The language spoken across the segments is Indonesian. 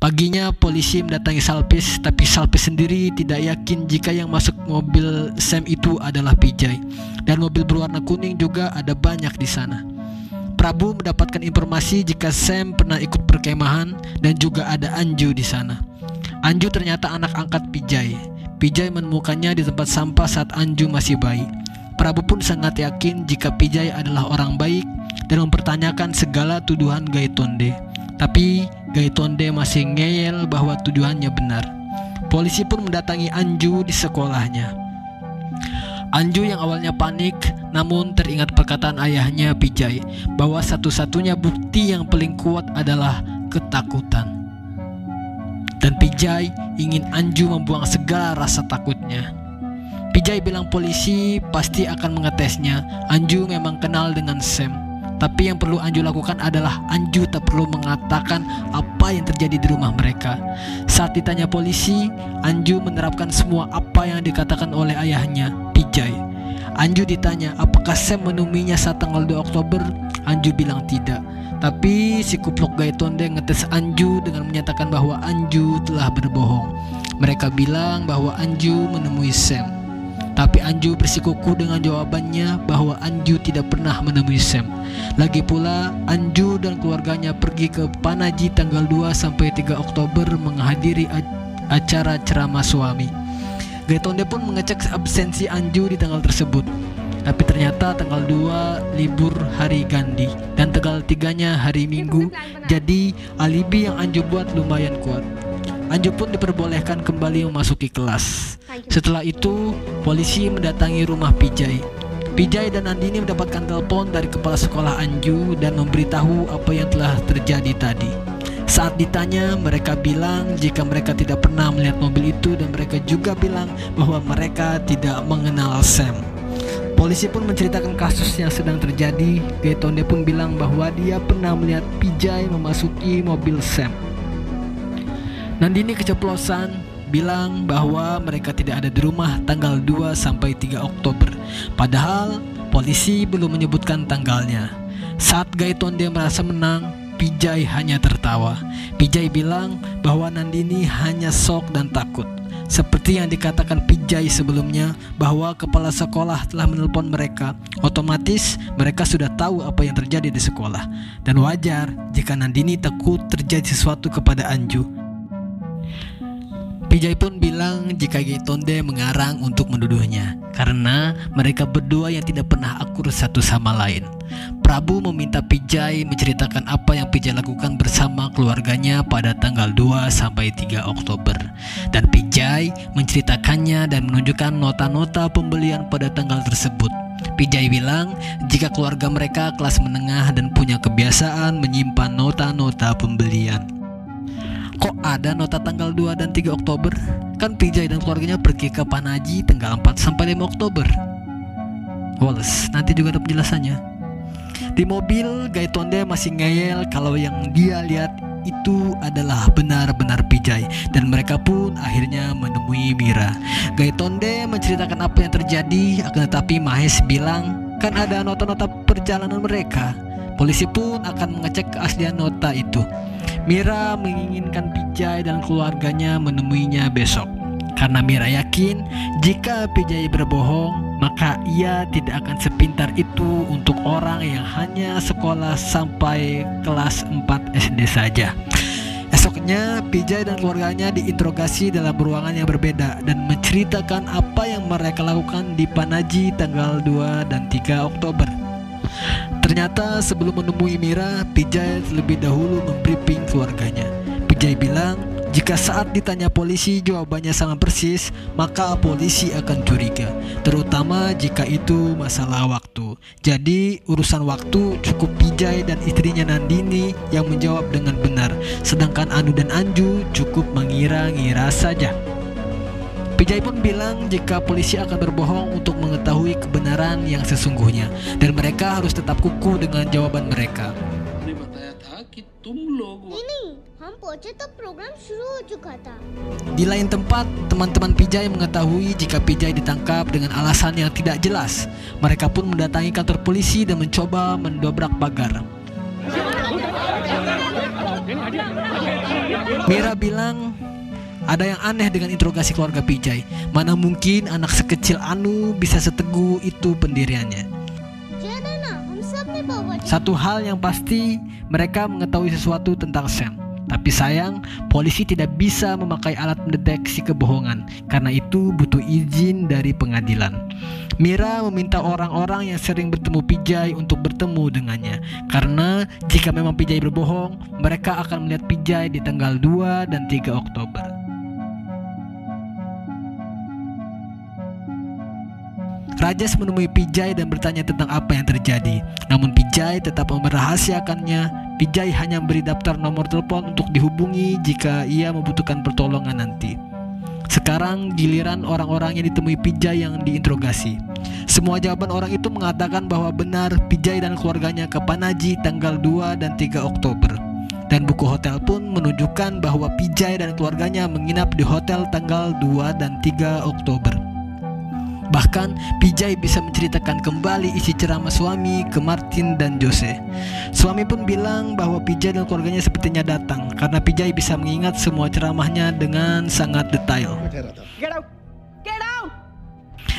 Paginya polisi mendatangi Salpis, tapi Salpis sendiri tidak yakin jika yang masuk mobil Sam itu adalah Pijay, dan mobil berwarna kuning juga ada banyak di sana. Prabu mendapatkan informasi jika Sam pernah ikut perkemahan dan juga ada Anju di sana. Anju ternyata anak angkat Pijay. Pijay menemukannya di tempat sampah saat Anju masih bayi. Prabu pun sangat yakin jika Pijay adalah orang baik dan mempertanyakan segala tuduhan Gaitonde. Tapi Gaitonde masih ngeyel bahwa tuduhannya benar. Polisi pun mendatangi Anju di sekolahnya. Anju yang awalnya panik, namun teringat perkataan ayahnya Pijay bahwa satu-satunya bukti yang paling kuat adalah ketakutan. Dan Pijay ingin Anju membuang segala rasa takutnya. Pijay bilang polisi pasti akan mengetesnya. Anju memang kenal dengan Sam. Tapi yang perlu Anju lakukan adalah Anju tak perlu mengatakan apa yang terjadi di rumah mereka. Saat ditanya polisi, Anju menerapkan semua apa yang dikatakan oleh ayahnya, Pijay. Anju ditanya apakah Sam menemuinya saat tanggal 2 Oktober. Anju bilang tidak. Tapi si kupluk Gaitonde ngetes Anju dengan menyatakan bahwa Anju telah berbohong. Mereka bilang bahwa Anju menemui Sam. Tapi Anju bersikukuh dengan jawabannya bahwa Anju tidak pernah menemui Sam. Lagi pula, Anju dan keluarganya pergi ke Panaji tanggal 2 sampai 3 Oktober menghadiri acara ceramah suami. Gaitonde pun mengecek absensi Anju di tanggal tersebut. Tapi ternyata tanggal 2 libur hari Gandhi dan tanggal 3-nya hari Minggu. Jadi alibi yang Anju buat lumayan kuat. Anju pun diperbolehkan kembali memasuki kelas. Setelah itu, polisi mendatangi rumah Pijay. Pijay dan Nandini mendapatkan telepon dari kepala sekolah Anju dan memberitahu apa yang telah terjadi tadi. Saat ditanya, mereka bilang jika mereka tidak pernah melihat mobil itu dan mereka juga bilang bahwa mereka tidak mengenal Sam. Polisi pun menceritakan kasus yang sedang terjadi. Gaitonde pun bilang bahwa dia pernah melihat Pijay memasuki mobil Sam. Nandini keceplosan bilang bahwa mereka tidak ada di rumah tanggal 2 sampai 3 Oktober. Padahal polisi belum menyebutkan tanggalnya. Saat Gaitonde merasa menang, Pijay hanya tertawa. Pijay bilang bahwa Nandini hanya shock dan takut. Seperti yang dikatakan Pijay sebelumnya bahwa kepala sekolah telah menelpon mereka. Otomatis mereka sudah tahu apa yang terjadi di sekolah. Dan wajar jika Nandini takut terjadi sesuatu kepada Anju. Pijay pun bilang jika Gaitonde mengarang untuk menuduhnya karena mereka berdua yang tidak pernah akur satu sama lain. Prabu meminta Pijay menceritakan apa yang Pijay lakukan bersama keluarganya pada tanggal 2 sampai 3 Oktober. Dan Pijay menceritakannya dan menunjukkan nota-nota pembelian pada tanggal tersebut. Pijay bilang jika keluarga mereka kelas menengah dan punya kebiasaan menyimpan nota-nota pembelian. Kok ada nota tanggal 2 dan 3 Oktober? Kan Pijay dan keluarganya pergi ke Panaji tanggal 4 sampai 5 Oktober. Wallace, nanti juga ada penjelasannya. Di mobil, Gaitonde masih ngeyel kalau yang dia lihat itu adalah benar-benar Pijay. Dan mereka pun akhirnya menemui Mira. Gaitonde menceritakan apa yang terjadi, akan tetapi Mahesh bilang kan ada nota-nota perjalanan mereka. Polisi pun akan mengecek keaslian nota itu. Mira menginginkan Pijay dan keluarganya menemuinya besok. Karena Mira yakin jika Pijay berbohong, maka ia tidak akan sepintar itu untuk orang yang hanya sekolah sampai kelas 4 SD saja. Esoknya, Pijay dan keluarganya diinterogasi dalam ruangan yang berbeda dan menceritakan apa yang mereka lakukan di Panaji tanggal 2 dan 3 Oktober. Ternyata sebelum menemui Mira, Pijay terlebih dahulu membriefing keluarganya. Pijay bilang jika saat ditanya polisi jawabannya sama persis, maka polisi akan curiga, terutama jika itu masalah waktu. Jadi urusan waktu cukup Pijay dan istrinya Nandini yang menjawab dengan benar, sedangkan Anu dan Anju cukup mengira-ngira saja. Pijay pun bilang jika polisi akan berbohong untuk mengetahui kebenaran yang sesungguhnya, dan mereka harus tetap kukuh dengan jawaban mereka. Di lain tempat, teman-teman Pijay mengetahui jika Pijay ditangkap dengan alasan yang tidak jelas. Mereka pun mendatangi kantor polisi dan mencoba mendobrak pagar. Mira bilang ada yang aneh dengan interogasi keluarga Pijay. Mana mungkin anak sekecil Anu bisa seteguh itu pendiriannya. Satu hal yang pasti, mereka mengetahui sesuatu tentang Sam. Tapi sayang, polisi tidak bisa memakai alat mendeteksi kebohongan. Karena itu butuh izin dari pengadilan. Mira meminta orang-orang yang sering bertemu Pijay untuk bertemu dengannya. Karena jika memang Pijay berbohong, mereka akan melihat Pijay di tanggal 2 dan 3 Oktober. Rajesh menemui Pijay dan bertanya tentang apa yang terjadi. Namun Pijay tetap merahasiakannya. Pijay hanya memberi daftar nomor telepon untuk dihubungi jika ia membutuhkan pertolongan nanti. Sekarang giliran orang-orang yang ditemui Pijay yang diinterogasi. Semua jawaban orang itu mengatakan bahwa benar Pijay dan keluarganya ke Panaji tanggal 2 dan 3 Oktober. Dan buku hotel pun menunjukkan bahwa Pijay dan keluarganya menginap di hotel tanggal 2 dan 3 Oktober. Bahkan Pijay bisa menceritakan kembali isi ceramah suami ke Martin dan Jose. Suami pun bilang bahwa Pijay dan keluarganya sepertinya datang karena Pijay bisa mengingat semua ceramahnya dengan sangat detail.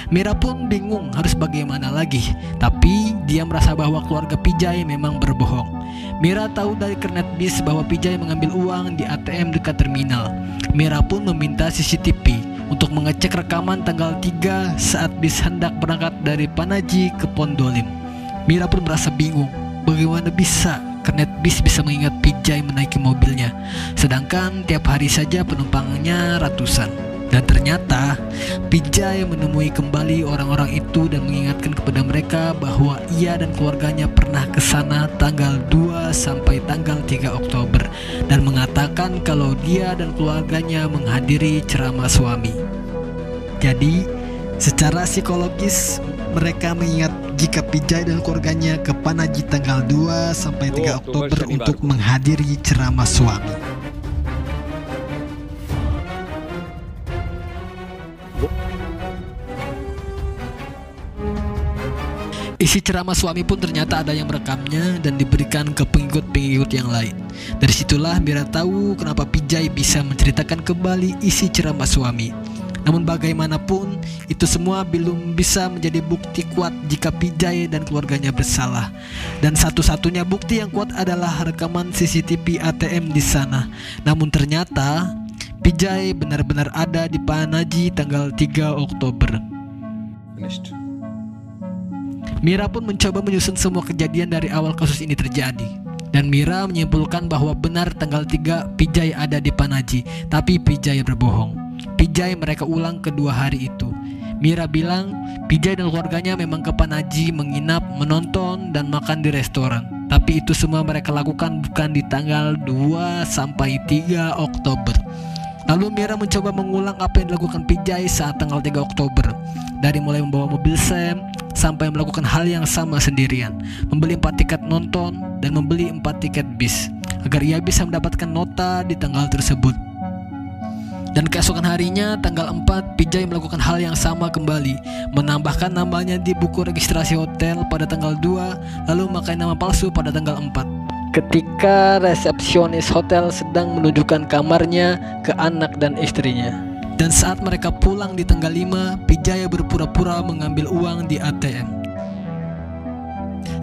Mira pun bingung harus bagaimana lagi, tapi dia merasa bahwa keluarga Pijay memang berbohong. Mira tahu dari kernet bis bahwa Pijay mengambil uang di ATM dekat terminal. Mira pun meminta CCTV untuk mengecek rekaman tanggal 3 saat bis hendak berangkat dari Panaji ke Pondolim. Mira pun merasa bingung, bagaimana bisa kernet bis bisa mengingat Pijay menaiki mobilnya, sedangkan tiap hari saja penumpangnya ratusan. Dan ternyata Pijay menemui kembali orang-orang itu dan mengingatkan kepada mereka bahwa ia dan keluarganya pernah ke sana tanggal 2 sampai tanggal 3 Oktober dan mengatakan kalau dia dan keluarganya menghadiri ceramah suami. Jadi secara psikologis mereka mengingat jika Pijay dan keluarganya ke Panaji tanggal 2 sampai 3 Oktober untuk menghadiri ceramah suami. Isi ceramah suami pun ternyata ada yang merekamnya dan diberikan ke pengikut-pengikut yang lain. Dari situlah Mira tahu kenapa Pijay bisa menceritakan kembali isi ceramah suami. Namun bagaimanapun, itu semua belum bisa menjadi bukti kuat jika Pijay dan keluarganya bersalah. Dan satu-satunya bukti yang kuat adalah rekaman CCTV ATM di sana. Namun ternyata Pijay benar-benar ada di Panaji tanggal 3 Oktober. Mira pun mencoba menyusun semua kejadian dari awal kasus ini terjadi. Dan Mira menyimpulkan bahwa benar tanggal 3 Pijay ada di Panaji, tapi Pijay berbohong. Pijay mereka ulang kedua hari itu. Mira bilang Pijay dan keluarganya memang ke Panaji menginap, menonton, dan makan di restoran. Tapi itu semua mereka lakukan bukan di tanggal 2 sampai 3 Oktober. Lalu Mira mencoba mengulang apa yang dilakukan Pijay saat tanggal 3 Oktober. Dari mulai membawa mobil Sam sampai melakukan hal yang sama sendirian, membeli 4 tiket nonton dan membeli 4 tiket bis agar ia bisa mendapatkan nota di tanggal tersebut. Dan keesokan harinya tanggal 4 Pijay melakukan hal yang sama kembali, menambahkan namanya di buku registrasi hotel pada tanggal 2 lalu memakai nama palsu pada tanggal 4 ketika resepsionis hotel sedang menunjukkan kamarnya ke anak dan istrinya. Dan saat mereka pulang di tanggal 5, Pijay berpura-pura mengambil uang di ATM.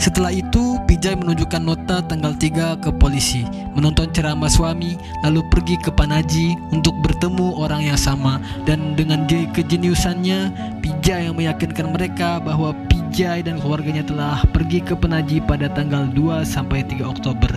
Setelah itu, Pijay menunjukkan nota tanggal 3 ke polisi, menonton ceramah suami, lalu pergi ke Panaji untuk bertemu orang yang sama. Dan dengan kejeniusannya, Pijay yang meyakinkan mereka bahwa Pijay dan keluarganya telah pergi ke Panaji pada tanggal 2 sampai 3 Oktober.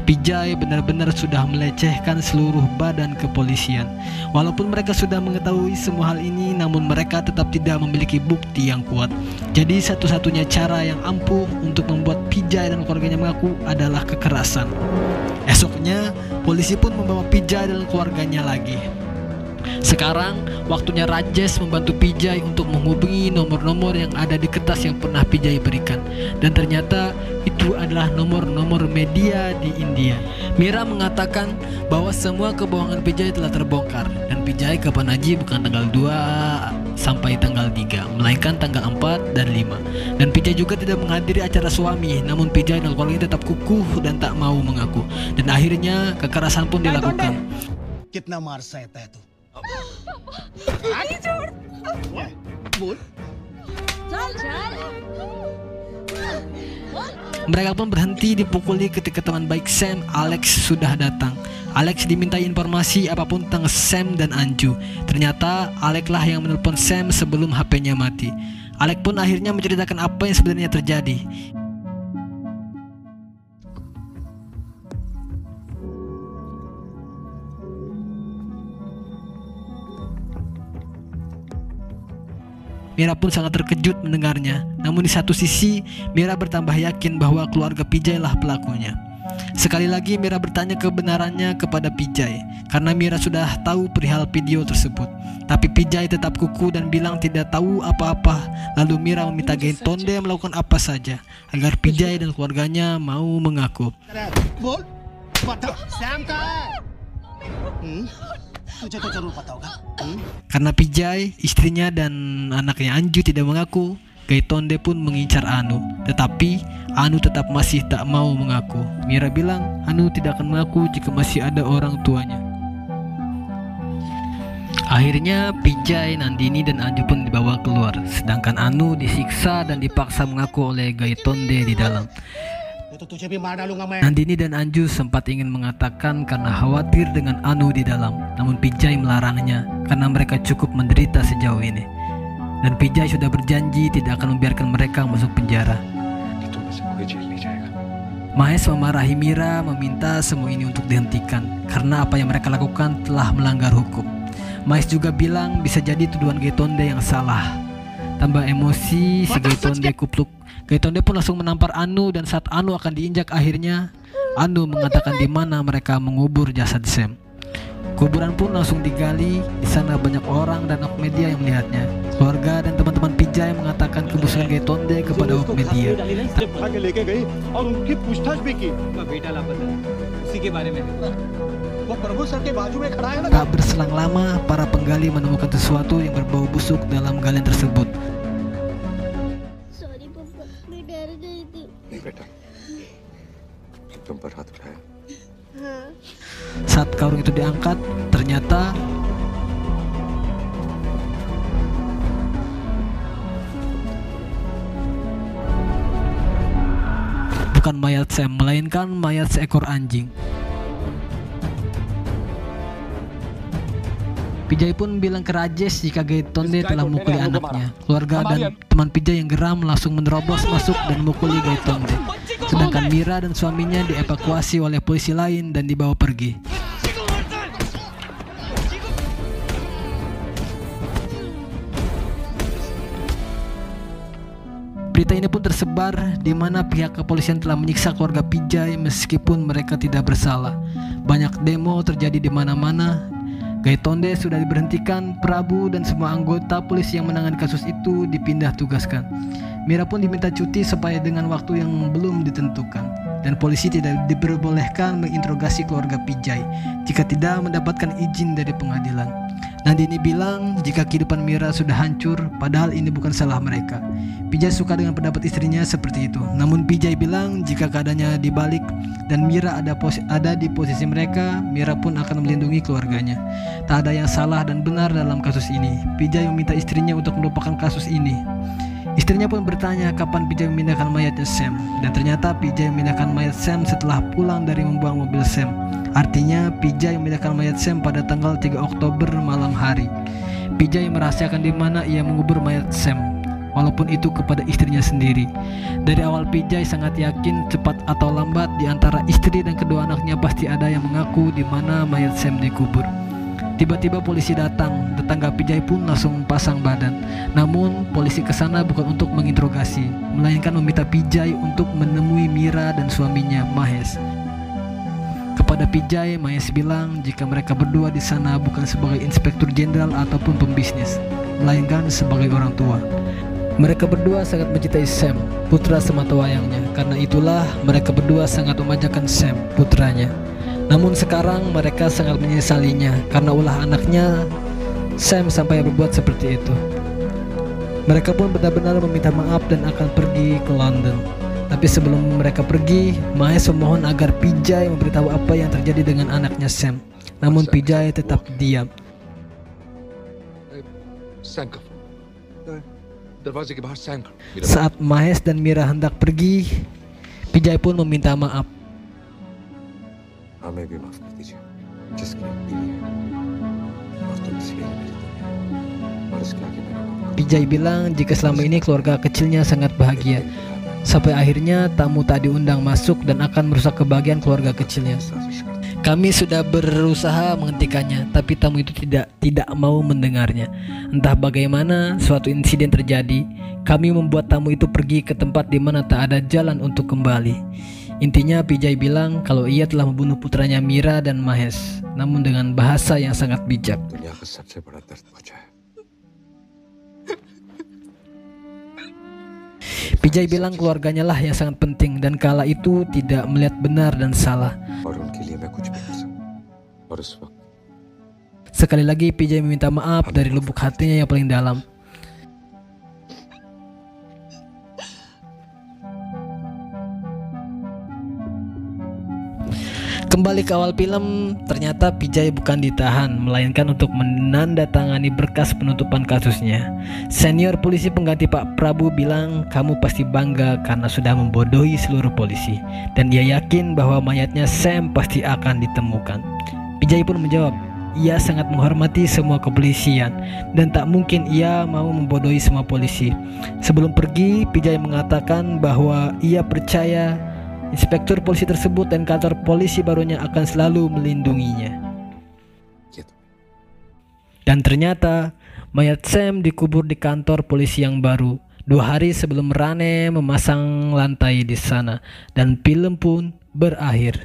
Pijay benar-benar sudah melecehkan seluruh badan kepolisian. Walaupun mereka sudah mengetahui semua hal ini, namun mereka tetap tidak memiliki bukti yang kuat. Jadi satu-satunya cara yang ampuh untuk membuat Pijay dan keluarganya mengaku adalah kekerasan. Esoknya, polisi pun membawa Pijay dan keluarganya lagi. Sekarang waktunya Rajesh membantu Pijay untuk menghubungi nomor-nomor yang ada di kertas yang pernah Pijay berikan. Dan ternyata itu adalah nomor-nomor media di India. Mira mengatakan bahwa semua kebohongan Pijay telah terbongkar dan Pijay ke Panaji bukan tanggal 2 sampai tanggal 3, melainkan tanggal 4 dan 5. Dan Pijay juga tidak menghadiri acara suami, namun Pijay dan keluarganya tetap kukuh dan tak mau mengaku. Dan akhirnya kekerasan pun dilakukan. कितना मार सहता है तू? बोल। Mereka pun berhenti dipukuli ketika teman baik Sam, Alex, sudah datang. Alex dimintai informasi apapun tentang Sam dan Anju. Ternyata Alex lah yang menelpon Sam sebelum HP-nya mati. Alex pun akhirnya menceritakan apa yang sebenarnya terjadi. Mira pun sangat terkejut mendengarnya. Namun di satu sisi, Mira bertambah yakin bahwa keluarga Pijay lah pelakunya. Sekali lagi Mira bertanya kebenarannya kepada Pijay, karena Mira sudah tahu perihal video tersebut. Tapi Pijay tetap kuku dan bilang tidak tahu apa-apa. Lalu Mira meminta Gaitonde melakukan apa saja agar Pijay dan keluarganya mau mengaku. बोल, बता, सैम कहाँ है? तुझे तो जरूर पता होगा। Karena Pijay, istrinya dan anaknya Anju tidak mengaku, Gaitonde pun mengincar Anu. Tetapi Anu tetap masih tak mau mengaku. Mira bilang Anu tidak akan mengaku jika masih ada orang tuanya. Akhirnya Pijay, Nandini dan Anju pun dibawa keluar, sedangkan Anu disiksa dan dipaksa mengaku oleh Gaitonde di dalam. Nandini dan Anju sempat ingin mengatakan karena khawatir dengan Anu di dalam, namun Pijay melarangnya karena mereka cukup menderita sejauh ini. Dan Pijay sudah berjanji tidak akan membiarkan mereka masuk penjara. Mahesh memarahi Mira, meminta semua ini untuk dihentikan karena apa yang mereka lakukan telah melanggar hukum. Mahesh juga bilang bisa jadi tuduhan Gaitonde yang salah. Tambah emosi, si Gaitonde kupluk. Gaitonde pun langsung menampar Anu, dan saat Anu akan diinjak akhirnya Anu mengatakan di mana mereka mengubur jasad Sam. Kuburan pun langsung digali. Di sana banyak orang dan awak media yang melihatnya. Keluarga dan teman-teman Pijay mengatakan kebusukan Gaitonde kepada awak media. Tak berselang lama, para penggali menemukan sesuatu yang berbau busuk dalam galian tersebut. Saat karung itu diangkat, ternyata bukan mayat Sam, melainkan mayat seekor anjing. Pijay pun bilang ke Rajesh jika Gaitonde telah memukuli anaknya. Keluarga dan teman Pijay yang geram langsung menerobos masuk dan memukuli Gaitonde. Sedangkan Mira dan suaminya dievakuasi oleh polisi lain dan dibawa pergi. Berita ini pun tersebar di mana pihak kepolisian telah menyiksa keluarga Pijay meskipun mereka tidak bersalah. Banyak demo terjadi di mana-mana. Gaitonde sudah diberhentikan, Prabu dan semua anggota polisi yang menangani kasus itu dipindah tugaskan. Mira pun diminta cuti supaya dengan waktu yang belum ditentukan. Dan polisi tidak diperbolehkan menginterogasi keluarga Pijay jika tidak mendapatkan izin dari pengadilan. Nandini bilang jika kehidupan Mira sudah hancur, padahal ini bukan salah mereka. Pijay suka dengan pendapat istrinya seperti itu. Namun Pijay bilang jika keadaannya dibalik dan Mira ada di posisi mereka, Mira pun akan melindungi keluarganya. Tak ada yang salah dan benar dalam kasus ini. Pijay meminta istrinya untuk melupakan kasus ini. Istrinya pun bertanya kapan Pijay memindahkan mayatnya Sam, dan ternyata Pijay memindahkan mayat Sam setelah pulang dari membuang mobil Sam. Artinya Pijay memindahkan mayat Sam pada tanggal 3 Oktober malam hari. Pijay merahasiakan di mana ia mengubur mayat Sam, walaupun itu kepada istrinya sendiri. Dari awal Pijay sangat yakin cepat atau lambat di antara istri dan kedua anaknya pasti ada yang mengaku di mana mayat Sam dikubur. Tiba-tiba polisi datang, tetangga Pijay pun langsung pasang badan. Namun polisi kesana bukan untuk menginterogasi, melainkan meminta Pijay untuk menemui Mira dan suaminya Mahesh. kepada Vijay, Mahesh bilang jika mereka berdua di sana bukan sebagai inspektur jenderal ataupun pembisnis, melainkan sebagai orang tua. Mereka berdua sangat mencintai Sam, putra sematawayangnya. Karena itulah mereka berdua sangat memanjakan Sam, putranya. Namun sekarang mereka sangat menyesalinya karena ulah anaknya Sam sampai berbuat seperti itu. Mereka pun benar-benar meminta maaf dan akan pergi ke London. Tapi sebelum mereka pergi, Mahesh memohon agar Vijay memberitahu apa yang terjadi dengan anaknya Sam. Namun Vijay tetap diam. Saat Mahesh dan Mira hendak pergi, Vijay pun meminta maaf. Vijay bilang jika selama ini keluarga kecilnya sangat bahagia, sampai akhirnya tamu tak diundang masuk dan akan merusak kebahagiaan keluarga kecilnya. Kami sudah berusaha menghentikannya, tapi tamu itu tidak mau mendengarnya. Entah bagaimana suatu insiden terjadi, kami membuat tamu itu pergi ke tempat di mana tak ada jalan untuk kembali. Intinya Vijay bilang kalau ia telah membunuh putranya Mira dan Mahesh, namun dengan bahasa yang sangat bijak. Vijay bilang keluarganya lah yang sangat penting dan kala itu tidak melihat benar dan salah. Sekali lagi Vijay meminta maaf dari lubuk hatinya yang paling dalam. Kembali ke awal film, ternyata Vijay bukan ditahan, melainkan untuk menandatangani berkas penutupan kasusnya. Senior polisi pengganti Pak Prabu bilang, kamu pasti bangga karena sudah membodohi seluruh polisi, dan ia yakin bahwa mayatnya Sam pasti akan ditemukan. Vijay pun menjawab, ia sangat menghormati semua kepolisian dan tak mungkin ia mau membodohi semua polisi. Sebelum pergi, Vijay mengatakan bahwa ia percaya inspektur polisi tersebut dan kantor polisi barunya akan selalu melindunginya. Dan ternyata mayat Sam dikubur di kantor polisi yang baru 2 hari sebelum Rane memasang lantai di sana, dan film pun berakhir.